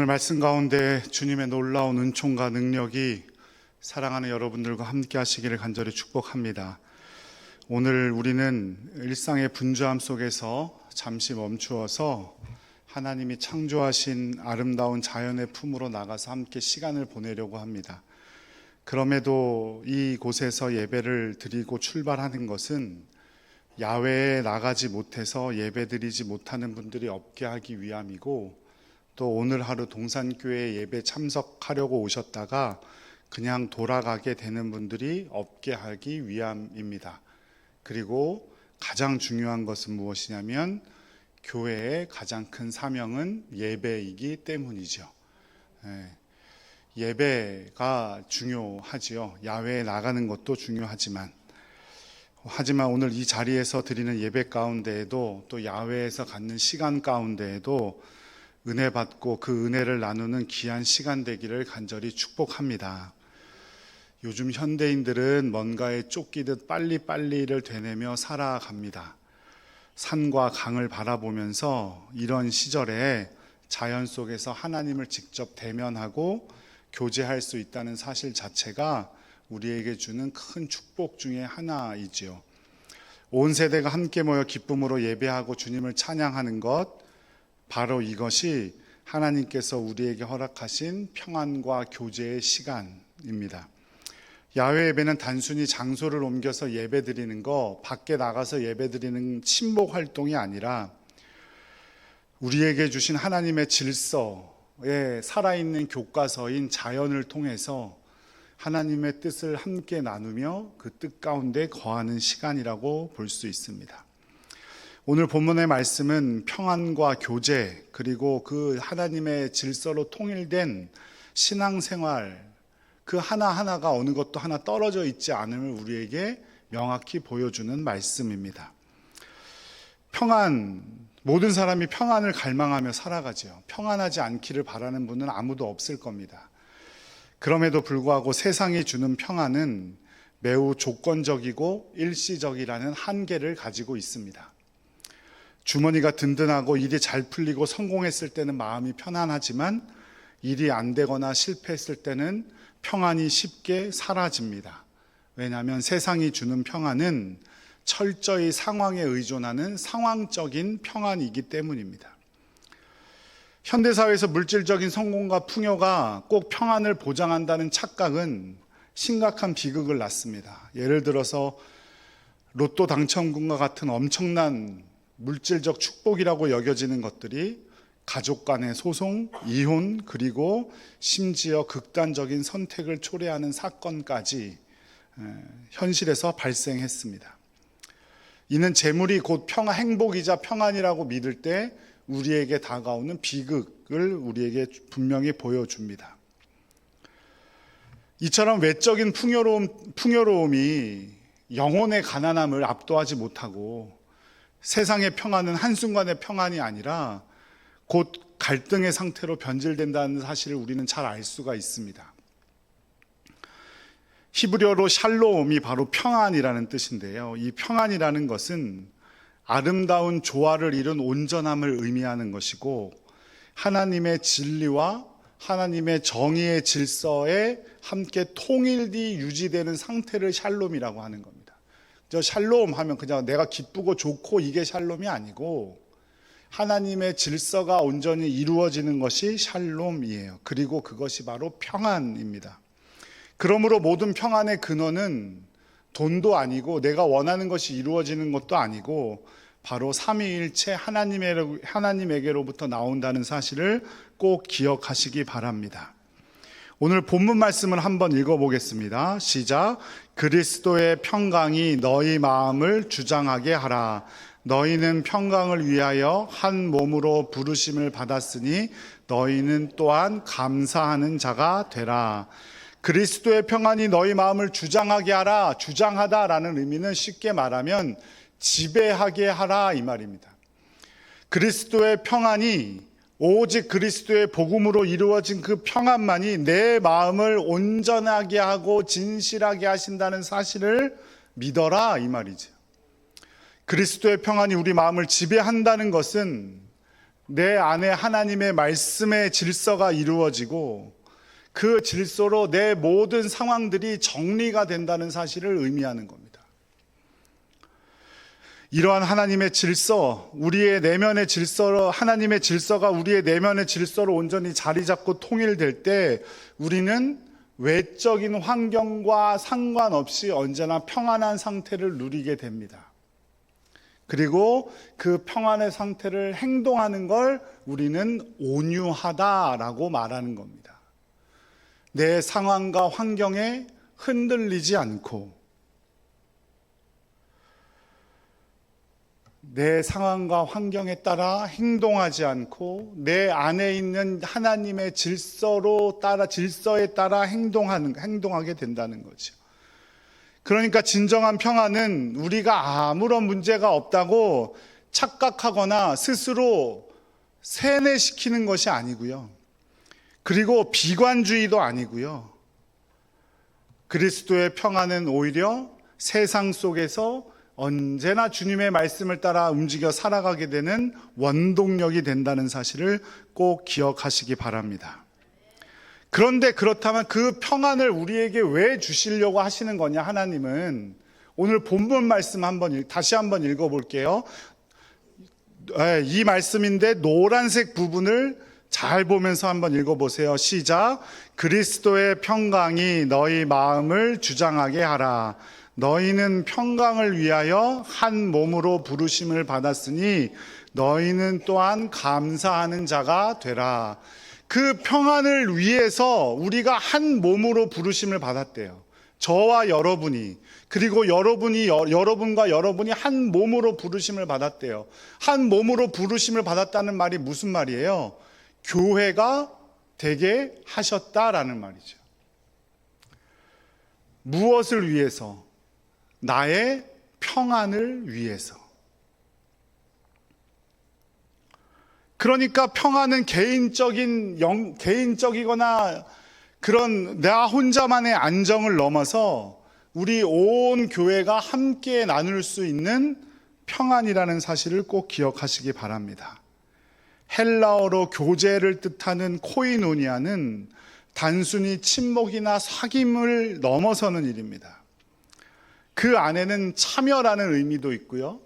오늘 말씀 가운데 주님의 놀라운 은총과 능력이 사랑하는 여러분들과 함께 하시기를 간절히 축복합니다. 오늘 우리는 일상의 분주함 속에서 잠시 멈추어서 하나님이 창조하신 아름다운 자연의 품으로 나가서 함께 시간을 보내려고 합니다. 그럼에도 이곳에서 예배를 드리고 출발하는 것은 야외에 나가지 못해서 예배드리지 못하는 분들이 없게 하기 위함이고, 또 오늘 하루 동산교회 예배 참석하려고 오셨다가 그냥 돌아가게 되는 분들이 없게 하기 위함입니다. 그리고 가장 중요한 것은 무엇이냐면 교회의 가장 큰 사명은 예배이기 때문이죠. 예배가 중요하지요. 야외에 나가는 것도 중요하지만 오늘 이 자리에서 드리는 예배 가운데에도, 또 야외에서 갖는 시간 가운데에도 은혜 받고 그 은혜를 나누는 귀한 시간 되기를 간절히 축복합니다. 요즘 현대인들은 뭔가에 쫓기듯 빨리빨리를 되내며 살아갑니다. 산과 강을 바라보면서 이런 시절에 자연 속에서 하나님을 직접 대면하고 교제할 수 있다는 사실 자체가 우리에게 주는 큰 축복 중에 하나이지요. 온 세대가 함께 모여 기쁨으로 예배하고 주님을 찬양하는 것, 바로 이것이 하나님께서 우리에게 허락하신 평안과 교제의 시간입니다. 야외 예배는 단순히 장소를 옮겨서 예배드리는 거, 밖에 나가서 예배드리는 친목 활동이 아니라 우리에게 주신 하나님의 질서에 살아있는 교과서인 자연을 통해서 하나님의 뜻을 함께 나누며 그 뜻 가운데 거하는 시간이라고 볼 수 있습니다. 오늘 본문의 말씀은 평안과 교제, 그리고 그 하나님의 질서로 통일된 신앙생활, 그 하나하나가 어느 것도 하나 떨어져 있지 않음을 우리에게 명확히 보여주는 말씀입니다. 평안, 모든 사람이 평안을 갈망하며 살아가죠. 평안하지 않기를 바라는 분은 아무도 없을 겁니다. 그럼에도 불구하고 세상이 주는 평안은 매우 조건적이고 일시적이라는 한계를 가지고 있습니다. 주머니가 든든하고 일이 잘 풀리고 성공했을 때는 마음이 편안하지만 일이 안 되거나 실패했을 때는 평안이 쉽게 사라집니다. 왜냐하면 세상이 주는 평안은 철저히 상황에 의존하는 상황적인 평안이기 때문입니다. 현대사회에서 물질적인 성공과 풍요가 꼭 평안을 보장한다는 착각은 심각한 비극을 낳습니다. 예를 들어서 로또 당첨금과 같은 엄청난 물질적 축복이라고 여겨지는 것들이 가족 간의 소송, 이혼, 그리고 심지어 극단적인 선택을 초래하는 사건까지 현실에서 발생했습니다. 이는 재물이 곧 행복이자 평안이라고 믿을 때 우리에게 다가오는 비극을 우리에게 분명히 보여줍니다. 이처럼 외적인 풍요로움이 영혼의 가난함을 압도하지 못하고 세상의 평안은 한순간의 평안이 아니라 곧 갈등의 상태로 변질된다는 사실을 우리는 잘 알 수가 있습니다. 히브리어로 샬롬이 바로 평안이라는 뜻인데요. 이 평안이라는 것은 아름다운 조화를 이룬 온전함을 의미하는 것이고, 하나님의 진리와 하나님의 정의의 질서에 함께 통일이 유지되는 상태를 샬롬이라고 하는 겁니다. 저 샬롬 하면 그냥 내가 기쁘고 좋고 이게 샬롬이 아니고 하나님의 질서가 온전히 이루어지는 것이 샬롬이에요. 그리고 그것이 바로 평안입니다. 그러므로 모든 평안의 근원은 돈도 아니고 내가 원하는 것이 이루어지는 것도 아니고 바로 삼위일체 하나님에게로부터 나온다는 사실을 꼭 기억하시기 바랍니다. 오늘 본문 말씀을 한번 읽어보겠습니다. 시작. 그리스도의 평강이 너희 마음을 주장하게 하라. 너희는 평강을 위하여 한 몸으로 부르심을 받았으니 너희는 또한 감사하는 자가 되라. 그리스도의 평안이 너희 마음을 주장하게 하라. 주장하다라는 의미는 쉽게 말하면 지배하게 하라 이 말입니다. 그리스도의 평안이 오직 그리스도의 복음으로 이루어진 그 평안만이 내 마음을 온전하게 하고 진실하게 하신다는 사실을 믿어라 이 말이죠. 그리스도의 평안이 우리 마음을 지배한다는 것은 내 안에 하나님의 말씀의 질서가 이루어지고 그 질서로 내 모든 상황들이 정리가 된다는 사실을 의미하는 겁니다. 이러한 하나님의 질서, 우리의 내면의 질서로, 하나님의 질서가 우리의 내면의 질서로 온전히 자리 잡고 통일될 때 우리는 외적인 환경과 상관없이 언제나 평안한 상태를 누리게 됩니다. 그리고 그 평안의 상태를 행동하는 걸 우리는 온유하다라고 말하는 겁니다. 내 상황과 환경에 흔들리지 않고 내 상황과 환경에 따라 행동하지 않고 내 안에 있는 하나님의 질서에 따라 행동하게 된다는 거죠. 그러니까 진정한 평안은 우리가 아무런 문제가 없다고 착각하거나 스스로 세뇌시키는 것이 아니고요. 그리고 비관주의도 아니고요. 그리스도의 평안은 오히려 세상 속에서 언제나 주님의 말씀을 따라 움직여 살아가게 되는 원동력이 된다는 사실을 꼭 기억하시기 바랍니다. 그런데 그렇다면 그 평안을 우리에게 왜 주시려고 하시는 거냐? 하나님은 오늘 본문 말씀 다시 한번 읽어볼게요. 이 말씀인데 노란색 부분을 잘 보면서 한번 읽어보세요. 시작. 그리스도의 평강이 너희 마음을 주장하게 하라. 너희는 평강을 위하여 한 몸으로 부르심을 받았으니 너희는 또한 감사하는 자가 되라. 그 평안을 위해서 우리가 한 몸으로 부르심을 받았대요. 저와 여러분이, 그리고 여러분과 여러분이 한 몸으로 부르심을 받았대요. 한 몸으로 부르심을 받았다는 말이 무슨 말이에요? 교회가 되게 하셨다라는 말이죠. 무엇을 위해서? 나의 평안을 위해서. 그러니까 평안은 개인적이거나 그런 나 혼자만의 안정을 넘어서 우리 온 교회가 함께 나눌 수 있는 평안이라는 사실을 꼭 기억하시기 바랍니다. 헬라어로 교제를 뜻하는 코이노니아는 단순히 친목이나 사귐을 넘어서는 일입니다. 그 안에는 참여라는 의미도 있고요.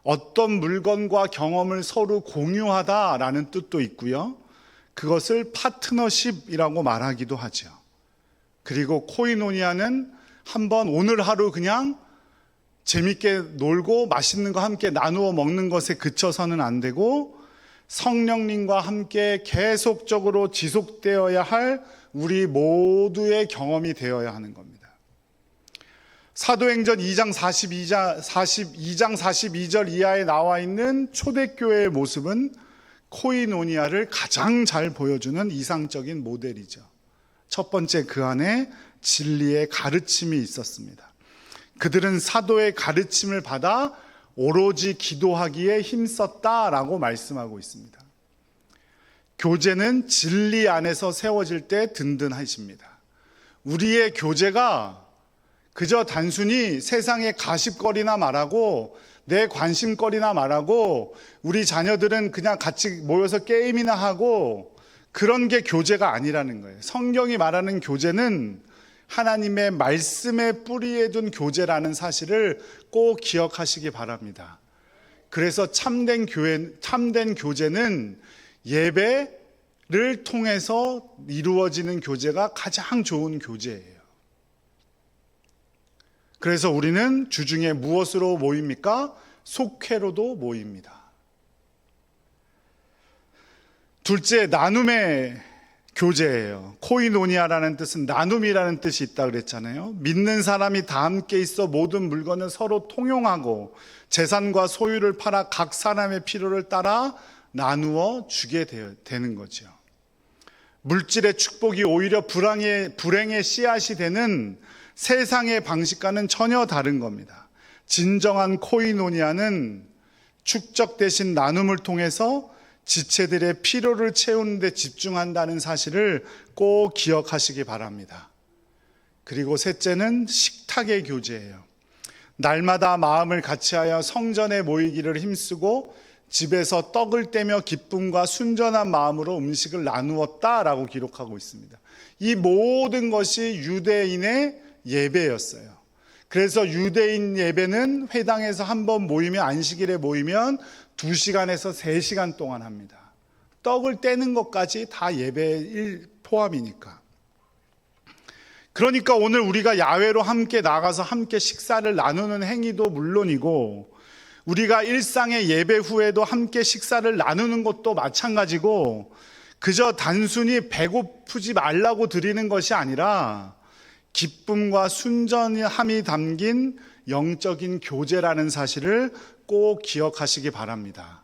어떤 물건과 경험을 서로 공유하다라는 뜻도 있고요. 그것을 파트너십이라고 말하기도 하죠. 그리고 코이노니아는 한번 오늘 하루 그냥 재밌게 놀고 맛있는 거 함께 나누어 먹는 것에 그쳐서는 안 되고 성령님과 함께 계속적으로 지속되어야 할 우리 모두의 경험이 되어야 하는 겁니다. 사도행전 2장 42절 이하에 나와 있는 초대교회의 모습은 코이노니아를 가장 잘 보여주는 이상적인 모델이죠. 첫 번째, 그 안에 진리의 가르침이 있었습니다. 그들은 사도의 가르침을 받아 오로지 기도하기에 힘썼다라고 말씀하고 있습니다. 교제는 진리 안에서 세워질 때 든든하십니다. 우리의 교제가 그저 단순히 세상의 가십거리나 말하고 내 관심거리나 말하고 우리 자녀들은 그냥 같이 모여서 게임이나 하고 그런 게 교제가 아니라는 거예요. 성경이 말하는 교제는 하나님의 말씀의 뿌리에 둔 교제라는 사실을 꼭 기억하시기 바랍니다. 그래서 참된 교제는 예배를 통해서 이루어지는 교제가 가장 좋은 교제예요. 그래서 우리는 주중에 무엇으로 모입니까? 속회로도 모입니다. 둘째, 나눔의 교제예요. 코이노니아라는 뜻은 나눔이라는 뜻이 있다 그랬잖아요. 믿는 사람이 다 함께 있어 모든 물건을 서로 통용하고 재산과 소유를 팔아 각 사람의 필요를 따라 나누어 주게 되는 거죠. 물질의 축복이 오히려 불행의 씨앗이 되는 세상의 방식과는 전혀 다른 겁니다. 진정한 코이노니아는 축적 대신 나눔을 통해서 지체들의 필요를 채우는 데 집중한다는 사실을 꼭 기억하시기 바랍니다. 그리고 셋째는 식탁의 교제예요. 날마다 마음을 같이하여 성전에 모이기를 힘쓰고 집에서 떡을 떼며 기쁨과 순전한 마음으로 음식을 나누었다라고 기록하고 있습니다. 이 모든 것이 유대인의 예배였어요. 그래서 유대인 예배는 회당에서 한번 모이면, 안식일에 모이면 2시간에서 3시간 동안 합니다. 떡을 떼는 것까지 다 예배에 포함이니까. 그러니까 오늘 우리가 야외로 함께 나가서 함께 식사를 나누는 행위도 물론이고, 우리가 일상의 예배 후에도 함께 식사를 나누는 것도 마찬가지고, 그저 단순히 배고프지 말라고 드리는 것이 아니라 기쁨과 순전함이 담긴 영적인 교제라는 사실을 꼭 기억하시기 바랍니다.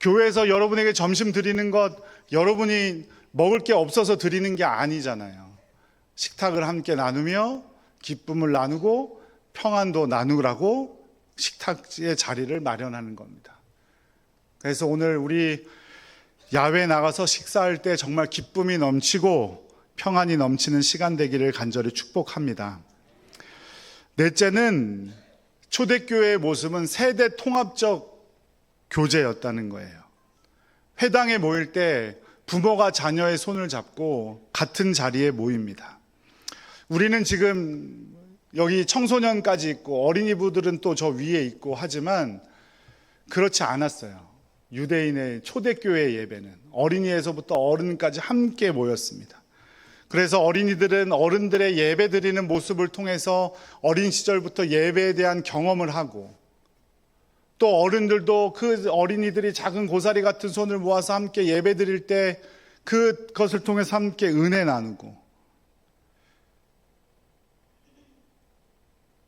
교회에서 여러분에게 점심 드리는 것, 여러분이 먹을 게 없어서 드리는 게 아니잖아요. 식탁을 함께 나누며 기쁨을 나누고 평안도 나누라고 식탁의 자리를 마련하는 겁니다. 그래서 오늘 우리 야외에 나가서 식사할 때 정말 기쁨이 넘치고 평안이 넘치는 시간 되기를 간절히 축복합니다. 넷째는 초대교회의 모습은 세대 통합적 교제였다는 거예요. 회당에 모일 때 부모가 자녀의 손을 잡고 같은 자리에 모입니다. 우리는 지금 여기 청소년까지 있고 어린이부들은 또 저 위에 있고 하지만 그렇지 않았어요. 유대인의 초대교회 예배는 어린이에서부터 어른까지 함께 모였습니다. 그래서 어린이들은 어른들의 예배 드리는 모습을 통해서 어린 시절부터 예배에 대한 경험을 하고, 또 어른들도 그 어린이들이 작은 고사리 같은 손을 모아서 함께 예배 드릴 때 그것을 통해서 함께 은혜 나누고,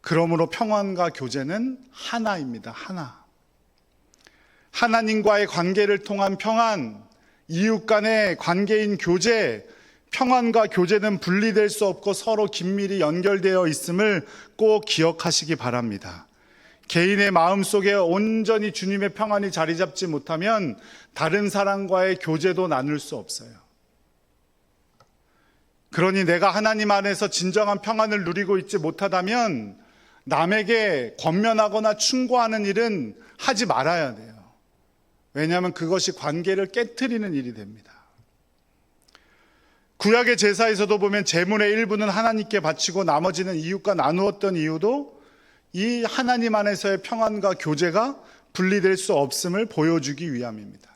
그러므로 평안과 교제는 하나입니다. 하나. 하나님과의 관계를 통한 평안, 이웃 간의 관계인 교제, 평안과 교제는 분리될 수 없고 서로 긴밀히 연결되어 있음을 꼭 기억하시기 바랍니다. 개인의 마음속에 온전히 주님의 평안이 자리 잡지 못하면 다른 사람과의 교제도 나눌 수 없어요. 그러니 내가 하나님 안에서 진정한 평안을 누리고 있지 못하다면 남에게 권면하거나 충고하는 일은 하지 말아야 돼요. 왜냐하면 그것이 관계를 깨트리는 일이 됩니다. 구약의 제사에서도 보면 제물의 일부는 하나님께 바치고 나머지는 이웃과 나누었던 이유도 이 하나님 안에서의 평안과 교제가 분리될 수 없음을 보여주기 위함입니다.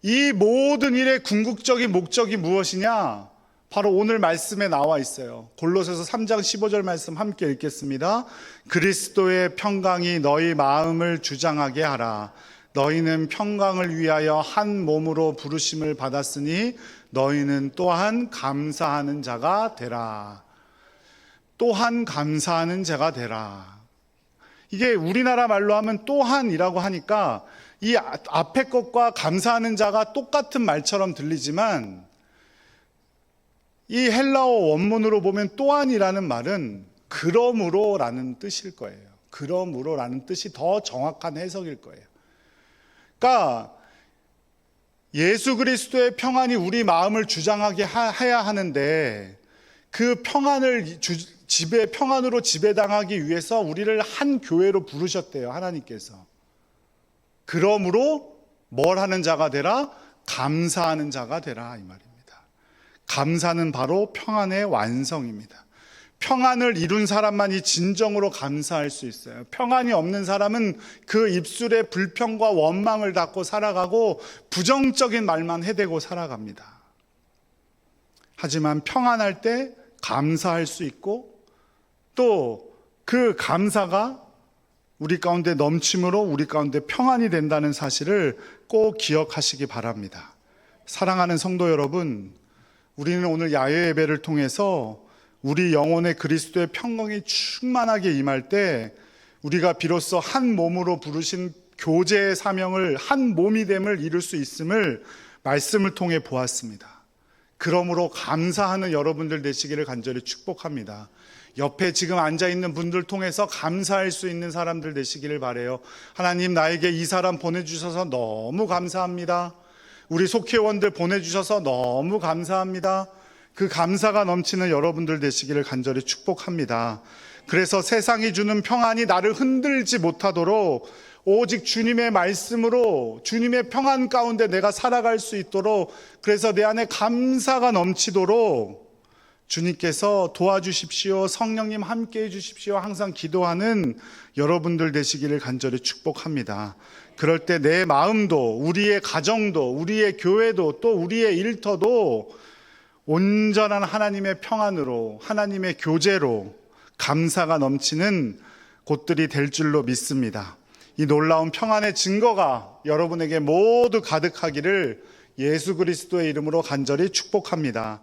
이 모든 일의 궁극적인 목적이 무엇이냐? 바로 오늘 말씀에 나와 있어요. 골로새서 3장 15절 말씀 함께 읽겠습니다. 그리스도의 평강이 너희 마음을 주장하게 하라. 너희는 평강을 위하여 한 몸으로 부르심을 받았으니 너희는 또한 감사하는 자가 되라. 또한 감사하는 자가 되라. 이게 우리나라 말로 하면 또한이라고 하니까 이 앞에 것과 감사하는 자가 똑같은 말처럼 들리지만 이 헬라어 원문으로 보면 또한이라는 말은 그러므로라는 뜻일 거예요. 그러므로라는 뜻이 더 정확한 해석일 거예요. 그러니까 예수 그리스도의 평안이 우리 마음을 주장하게 해야 하는데 그 평안을 평안으로 지배당하기 위해서 우리를 한 교회로 부르셨대요. 하나님께서. 그러므로 뭘 하는 자가 되라? 감사하는 자가 되라 이 말입니다. 감사는 바로 평안의 완성입니다. 평안을 이룬 사람만이 진정으로 감사할 수 있어요. 평안이 없는 사람은 그 입술에 불평과 원망을 닫고 살아가고 부정적인 말만 해대고 살아갑니다. 하지만 평안할 때 감사할 수 있고 또 그 감사가 우리 가운데 넘침으로 우리 가운데 평안이 된다는 사실을 꼭 기억하시기 바랍니다. 사랑하는 성도 여러분, 우리는 오늘 야외 예배를 통해서 우리 영혼의 그리스도의 평강이 충만하게 임할 때 우리가 비로소 한 몸으로 부르신 교제의 사명을, 한 몸이 됨을 이룰 수 있음을 말씀을 통해 보았습니다. 그러므로 감사하는 여러분들 되시기를 간절히 축복합니다. 옆에 지금 앉아있는 분들 통해서 감사할 수 있는 사람들 되시기를 바라요. 하나님, 나에게 이 사람 보내주셔서 너무 감사합니다. 우리 속회원들 보내주셔서 너무 감사합니다. 그 감사가 넘치는 여러분들 되시기를 간절히 축복합니다. 그래서 세상이 주는 평안이 나를 흔들지 못하도록 오직 주님의 말씀으로 주님의 평안 가운데 내가 살아갈 수 있도록, 그래서 내 안에 감사가 넘치도록 주님께서 도와주십시오. 성령님 함께해 주십시오. 항상 기도하는 여러분들 되시기를 간절히 축복합니다. 그럴 때 내 마음도, 우리의 가정도, 우리의 교회도, 또 우리의 일터도 온전한 하나님의 평안으로, 하나님의 교제로 감사가 넘치는 곳들이 될 줄로 믿습니다. 이 놀라운 평안의 증거가 여러분에게 모두 가득하기를 예수 그리스도의 이름으로 간절히 축복합니다.